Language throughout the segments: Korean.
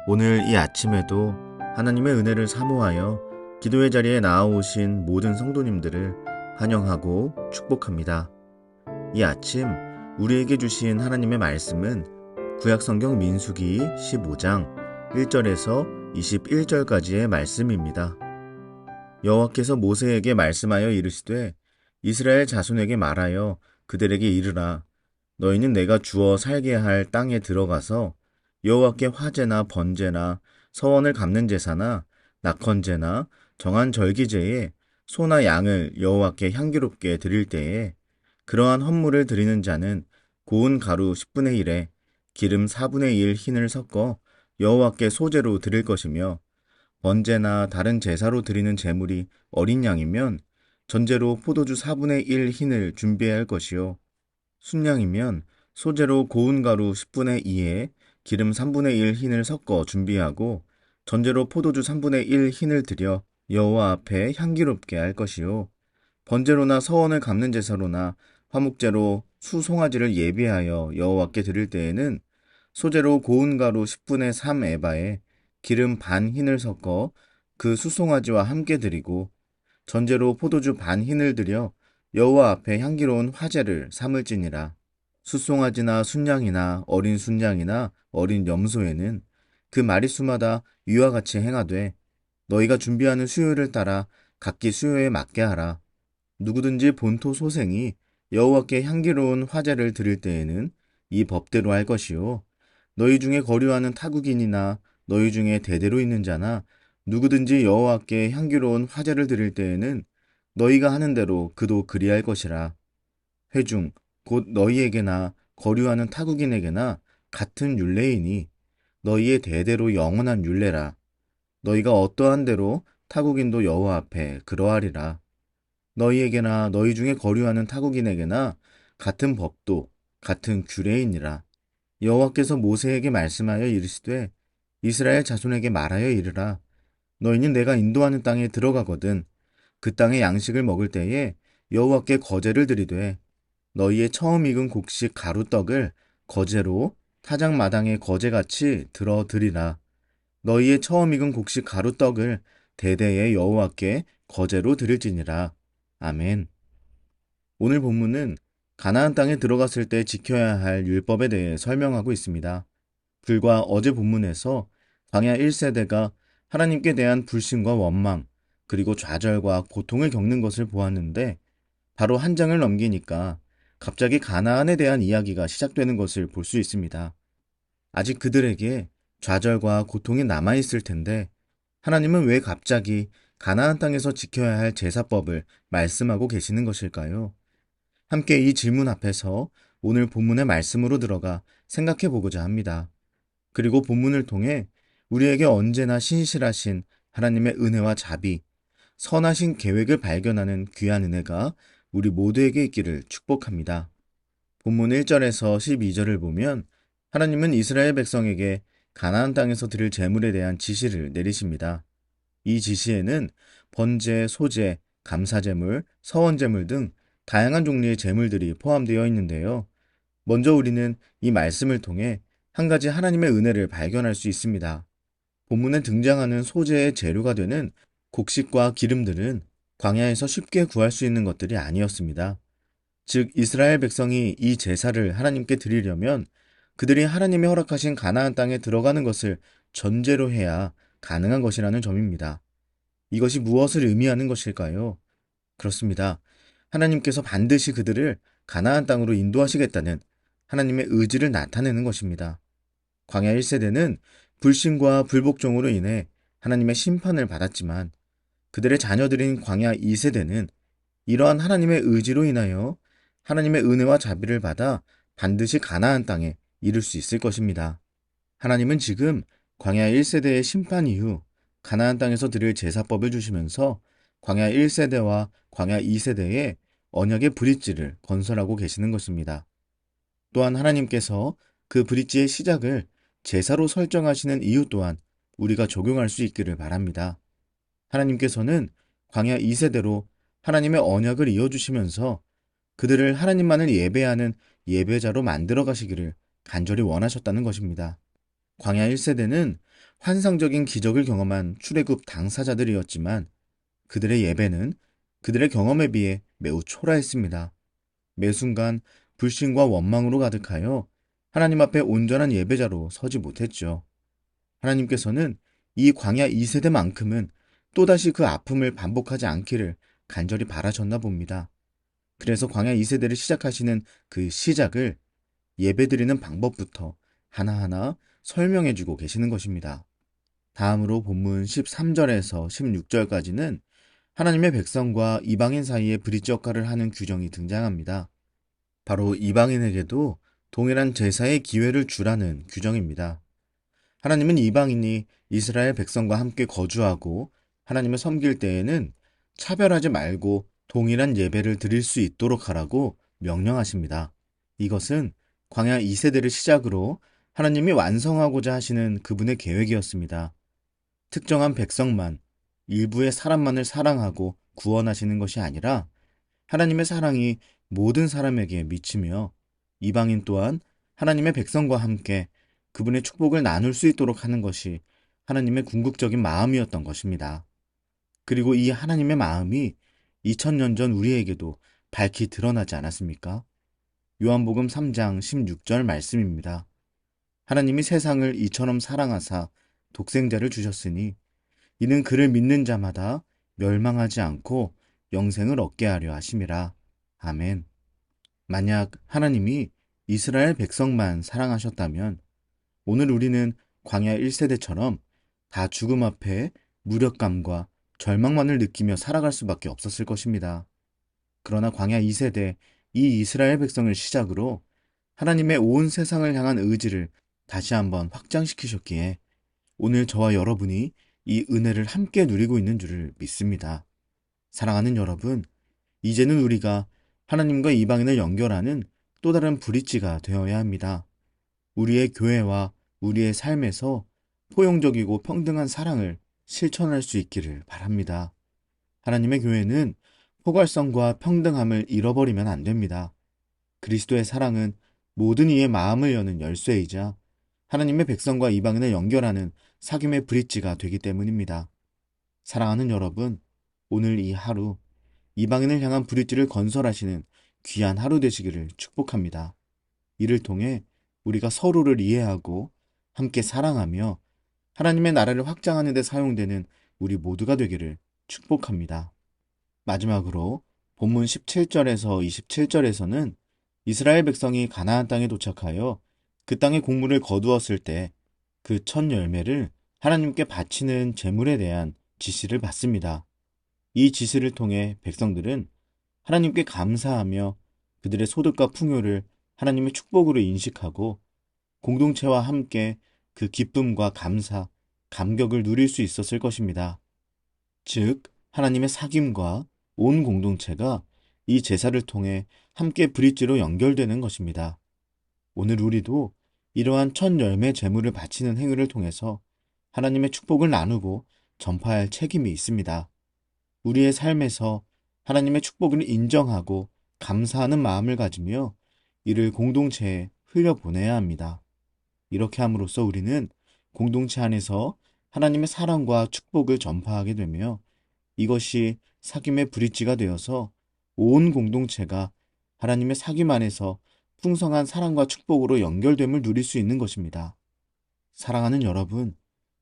오늘 이 아침에도 하나님의 은혜를 사모하여 기도의 자리에 나아오신 모든 성도님들을 환영하고 축복합니다. 이 아침 우리에게 주신 하나님의 말씀은 구약성경 민수기 15장 1절에서 21절까지의 말씀입니다. 여호와께서 모세에게 말씀하여 이르시되 이스라엘 자손에게 말하여 그들에게 이르라. 너희는 내가 주어 살게 할 땅에 들어가서 여호와께 화제나 번제나 서원을 갚는 제사나 낙헌제나 정한 절기제에 소나 양을 여호와께 향기롭게 드릴 때에 그러한 헌물을 드리는 자는 고운 가루 10분의 1에 기름 4분의 1 흰을 섞어 여호와께 소제로 드릴 것이며 번제나 다른 제사로 드리는 제물이 어린 양이면 전제로 포도주 4분의 1 흰을 준비해야 할 것이요 순양이면 소제로 고운 가루 10분의 2에 기름 3분의 1 흰을 섞어 준비하고 전제로 포도주 3분의 1 흰을 들여 여호와 앞에 향기롭게 할 것이요 번제로나 서원을 갚는 제사로나 화목제로 수송아지를 예비하여 여호와께 드릴 때에는 소제로 고운 가루 10분의 3 에바에 기름 반 흰을 섞어 그 수송아지와 함께 드리고 전제로 포도주 반 흰을 들여 여호와 앞에 향기로운 화제를 삼을지니라. 숫송아지나 순양이나 어린 순양이나 어린 염소에는 그 마릿수마다 위와 같이 행하되 너희가 준비하는 수요일을 따라 각기 수요에 맞게 하라. 누구든지 본토 소생이 여호와께 향기로운 화제를 드릴 때에는 이 법대로 할 것이요 너희 중에 거류하는 타국인이나 너희 중에 대대로 있는 자나 누구든지 여호와께 향기로운 화제를 드릴 때에는 너희가 하는 대로 그도 그리할 것이라. 회중 곧 너희에게나 거류하는 타국인에게나 같은 율례이니 너희의 대대로 영원한 율례라. 너희가 어떠한 대로 타국인도 여호와 앞에 그러하리라. 너희에게나 너희 중에 거류하는 타국인에게나 같은 법도 같은 규례이니라. 여호와께서 모세에게 말씀하여 이르시되 이스라엘 자손에게 말하여 이르라. 너희는 내가 인도하는 땅에 들어가거든 그 땅의 양식을 먹을 때에 여호와께 거제를 드리되 너희의 처음 익은 곡식 가루떡을 거제로 타작마당의 거제같이 들어 드리라. 너희의 처음 익은 곡식 가루떡을 대대에 여호와께 거제로 드릴지니라. 아멘. 오늘 본문은 가나안 땅에 들어갔을 때 지켜야 할 율법에 대해 설명하고 있습니다. 불과 어제 본문에서 광야 1세대가 하나님께 대한 불신과 원망, 그리고 좌절과 고통을 겪는 것을 보았는데 바로 한 장을 넘기니까 갑자기 가나안에 대한 이야기가 시작되는 것을 볼 수 있습니다. 아직 그들에게 좌절과 고통이 남아있을 텐데 하나님은 왜 갑자기 가나안 땅에서 지켜야 할 제사법을 말씀하고 계시는 것일까요? 함께 이 질문 앞에서 오늘 본문의 말씀으로 들어가 생각해 보고자 합니다. 그리고 본문을 통해 우리에게 언제나 신실하신 하나님의 은혜와 자비, 선하신 계획을 발견하는 귀한 은혜가 우리 모두에게 있기를 축복합니다. 본문 1절에서 12절을 보면 하나님은 이스라엘 백성에게 가나안 땅에서 드릴 제물에 대한 지시를 내리십니다. 이 지시에는 번제, 소제, 감사제물, 서원제물 등 다양한 종류의 제물들이 포함되어 있는데요. 먼저 우리는 이 말씀을 통해 한 가지 하나님의 은혜를 발견할 수 있습니다. 본문에 등장하는 소제의 재료가 되는 곡식과 기름들은 광야에서 쉽게 구할 수 있는 것들이 아니었습니다. 즉 이스라엘 백성이 이 제사를 하나님께 드리려면 그들이 하나님이 허락하신 가나안 땅에 들어가는 것을 전제로 해야 가능한 것이라는 점입니다. 이것이 무엇을 의미하는 것일까요? 그렇습니다. 하나님께서 반드시 그들을 가나안 땅으로 인도하시겠다는 하나님의 의지를 나타내는 것입니다. 광야 1세대는 불신과 불복종으로 인해 하나님의 심판을 받았지만 그들의 자녀들인 광야 2세대는 이러한 하나님의 의지로 인하여 하나님의 은혜와 자비를 받아 반드시 가나안 땅에 이룰 수 있을 것입니다. 하나님은 지금 광야 1세대의 심판 이후 가나안 땅에서 드릴 제사법을 주시면서 광야 1세대와 광야 2세대에 언약의 브릿지를 건설하고 계시는 것입니다. 또한 하나님께서 그 브릿지의 시작을 제사로 설정하시는 이유 또한 우리가 적용할 수 있기를 바랍니다. 하나님께서는 광야 2세대로 하나님의 언약을 이어주시면서 그들을 하나님만을 예배하는 예배자로 만들어 가시기를 간절히 원하셨다는 것입니다. 광야 1세대는 환상적인 기적을 경험한 출애굽 당사자들이었지만 그들의 예배는 그들의 경험에 비해 매우 초라했습니다. 매 순간 불신과 원망으로 가득하여 하나님 앞에 온전한 예배자로 서지 못했죠. 하나님께서는 이 광야 2세대만큼은 또다시 그 아픔을 반복하지 않기를 간절히 바라셨나 봅니다. 그래서 광야 2세대를 시작하시는 그 시작을 예배드리는 방법부터 하나하나 설명해주고 계시는 것입니다. 다음으로 본문 13절에서 16절까지는 하나님의 백성과 이방인 사이에 브릿지 역할을 하는 규정이 등장합니다. 바로 이방인에게도 동일한 제사의 기회를 주라는 규정입니다. 하나님은 이방인이 이스라엘 백성과 함께 거주하고 하나님을 섬길 때에는 차별하지 말고 동일한 예배를 드릴 수 있도록 하라고 명령하십니다. 이것은 광야 2세대를 시작으로 하나님이 완성하고자 하시는 그분의 계획이었습니다. 특정한 백성만, 일부의 사람만을 사랑하고 구원하시는 것이 아니라 하나님의 사랑이 모든 사람에게 미치며 이방인 또한 하나님의 백성과 함께 그분의 축복을 나눌 수 있도록 하는 것이 하나님의 궁극적인 마음이었던 것입니다. 그리고 이 하나님의 마음이 2000년 전 우리에게도 밝히 드러나지 않았습니까? 요한복음 3장 16절 말씀입니다. 하나님이 세상을 이처럼 사랑하사 독생자를 주셨으니 이는 그를 믿는 자마다 멸망하지 않고 영생을 얻게 하려 하심이라. 아멘. 만약 하나님이 이스라엘 백성만 사랑하셨다면 오늘 우리는 광야 1세대처럼 다 죽음 앞에 무력감과 절망만을 느끼며 살아갈 수밖에 없었을 것입니다. 그러나 광야 2세대 이 이스라엘 백성을 시작으로 하나님의 온 세상을 향한 의지를 다시 한번 확장시키셨기에 오늘 저와 여러분이 이 은혜를 함께 누리고 있는 줄을 믿습니다. 사랑하는 여러분, 이제는 우리가 하나님과 이방인을 연결하는 또 다른 브릿지가 되어야 합니다. 우리의 교회와 우리의 삶에서 포용적이고 평등한 사랑을 실천할 수 있기를 바랍니다. 하나님의 교회는 포괄성과 평등함을 잃어버리면 안 됩니다. 그리스도의 사랑은 모든 이의 마음을 여는 열쇠이자 하나님의 백성과 이방인을 연결하는 사귐의 브릿지가 되기 때문입니다. 사랑하는 여러분, 오늘 이 하루 이방인을 향한 브릿지를 건설하시는 귀한 하루 되시기를 축복합니다. 이를 통해 우리가 서로를 이해하고 함께 사랑하며 하나님의 나라를 확장하는 데 사용되는 우리 모두가 되기를 축복합니다. 마지막으로 본문 17절에서 27절에서는 이스라엘 백성이 가나안 땅에 도착하여 그 땅의 곡물을 거두었을 때 그 첫 열매를 하나님께 바치는 제물에 대한 지시를 받습니다. 이 지시를 통해 백성들은 하나님께 감사하며 그들의 소득과 풍요를 하나님의 축복으로 인식하고 공동체와 함께 그 기쁨과 감사, 감격을 누릴 수 있었을 것입니다. 즉, 하나님의 사귐과 온 공동체가 이 제사를 통해 함께 브릿지로 연결되는 것입니다. 오늘 우리도 이러한 첫 열매 제물을 바치는 행위를 통해서 하나님의 축복을 나누고 전파할 책임이 있습니다. 우리의 삶에서 하나님의 축복을 인정하고 감사하는 마음을 가지며 이를 공동체에 흘려보내야 합니다. 이렇게 함으로써 우리는 공동체 안에서 하나님의 사랑과 축복을 전파하게 되며 이것이 사귐의 브릿지가 되어서 온 공동체가 하나님의 사귐 안에서 풍성한 사랑과 축복으로 연결됨을 누릴 수 있는 것입니다. 사랑하는 여러분,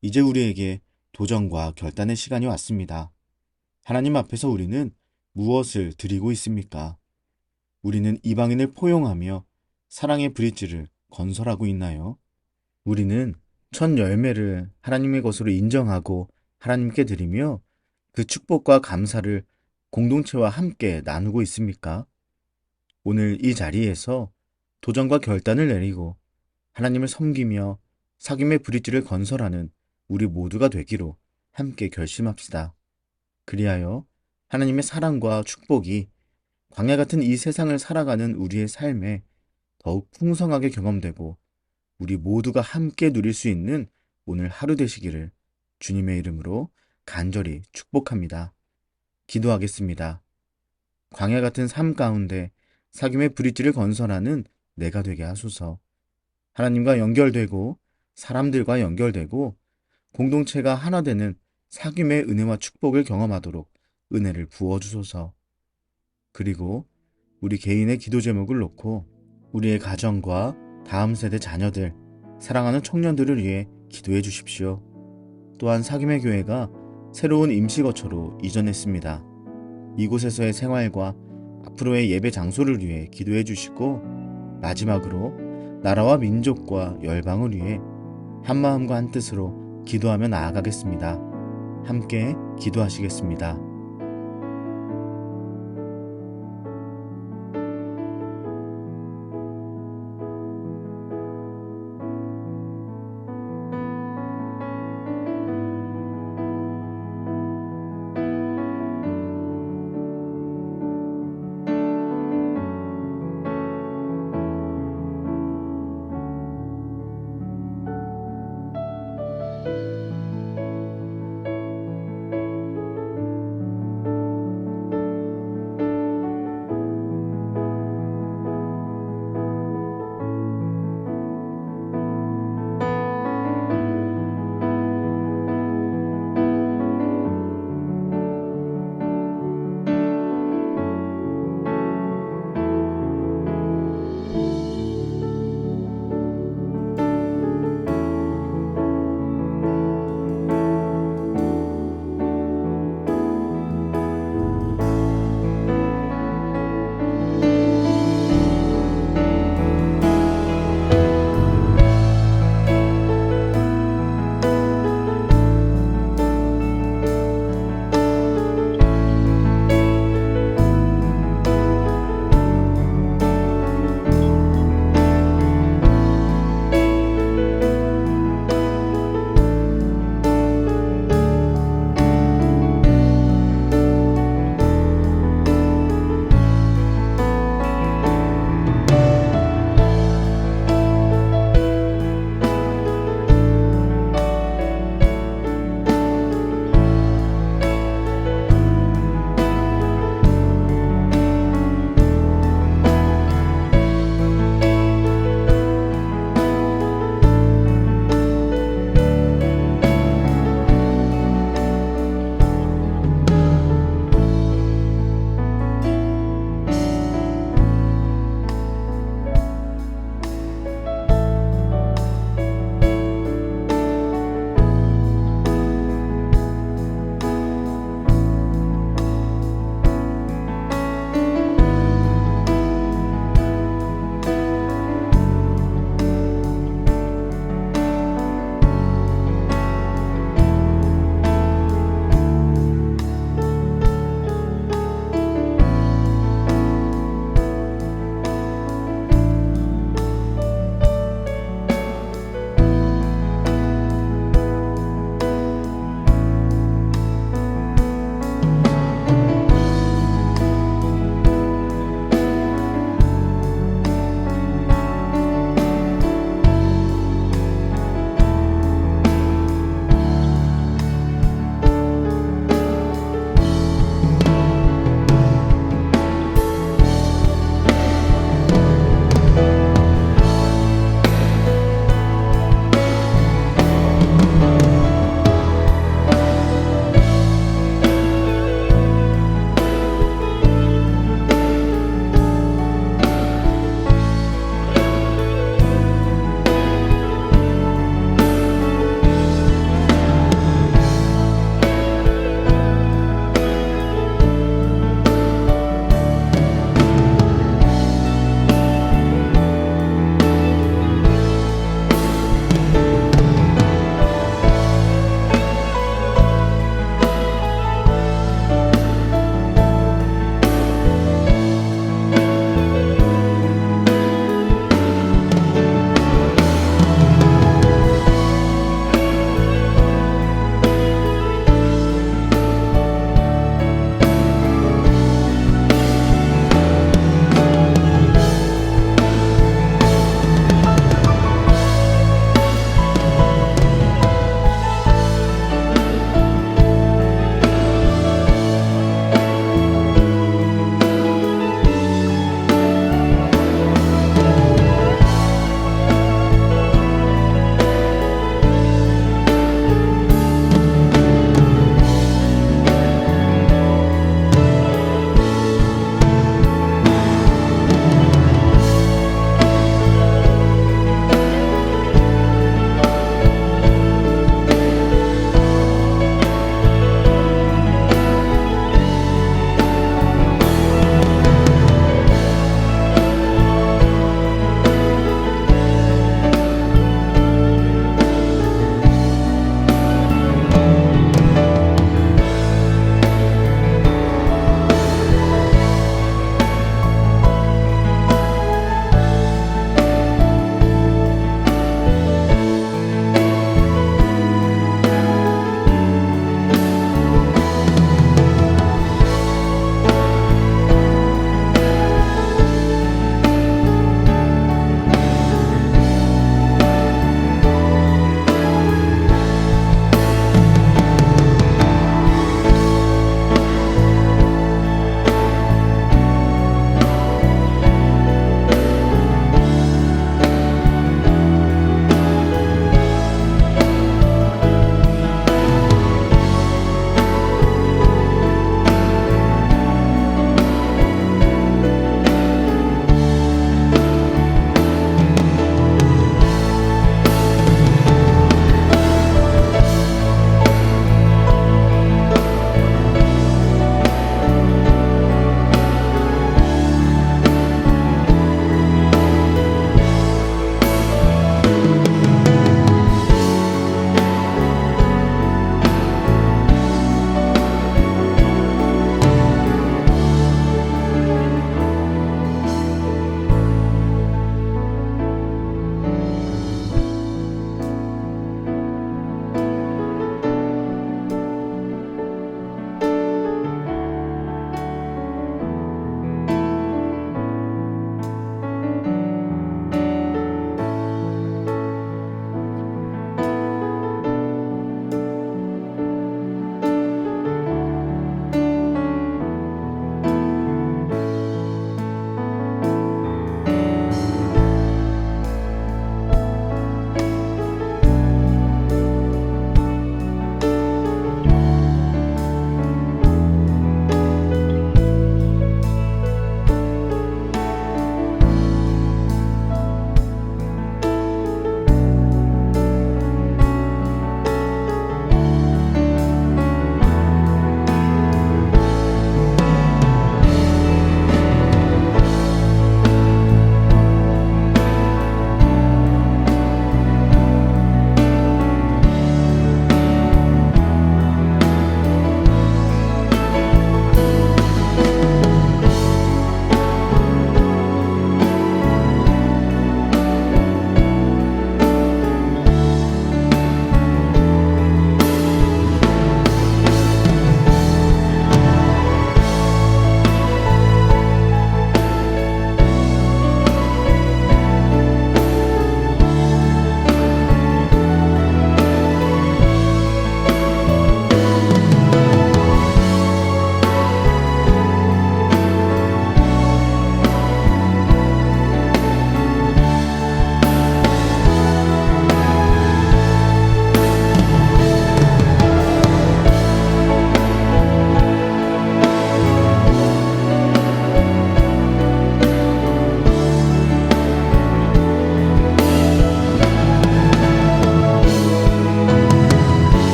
이제 우리에게 도전과 결단의 시간이 왔습니다. 하나님 앞에서 우리는 무엇을 드리고 있습니까? 우리는 이방인을 포용하며 사랑의 브릿지를 건설하고 있나요? 우리는 첫 열매를 하나님의 것으로 인정하고 하나님께 드리며 그 축복과 감사를 공동체와 함께 나누고 있습니까? 오늘 이 자리에서 도전과 결단을 내리고 하나님을 섬기며 사귐의 브릿지를 건설하는 우리 모두가 되기로 함께 결심합시다. 그리하여 하나님의 사랑과 축복이 광야 같은 이 세상을 살아가는 우리의 삶에 더욱 풍성하게 경험되고 우리 모두가 함께 누릴 수 있는 오늘 하루 되시기를 주님의 이름으로 간절히 축복합니다. 기도하겠습니다. 광야 같은 삶 가운데 사귐의 브릿지를 건설하는 내가 되게 하소서. 하나님과 연결되고 사람들과 연결되고 공동체가 하나 되는 사귐의 은혜와 축복을 경험하도록 은혜를 부어주소서. 그리고 우리 개인의 기도 제목을 놓고 우리의 가정과 다음 세대 자녀들, 사랑하는 청년들을 위해 기도해 주십시오. 또한 사귐의 교회가 새로운 임시거처로 이전했습니다. 이곳에서의 생활과 앞으로의 예배 장소를 위해 기도해 주시고, 마지막으로 나라와 민족과 열방을 위해 한마음과 한뜻으로 기도하며 나아가겠습니다. 함께 기도하시겠습니다.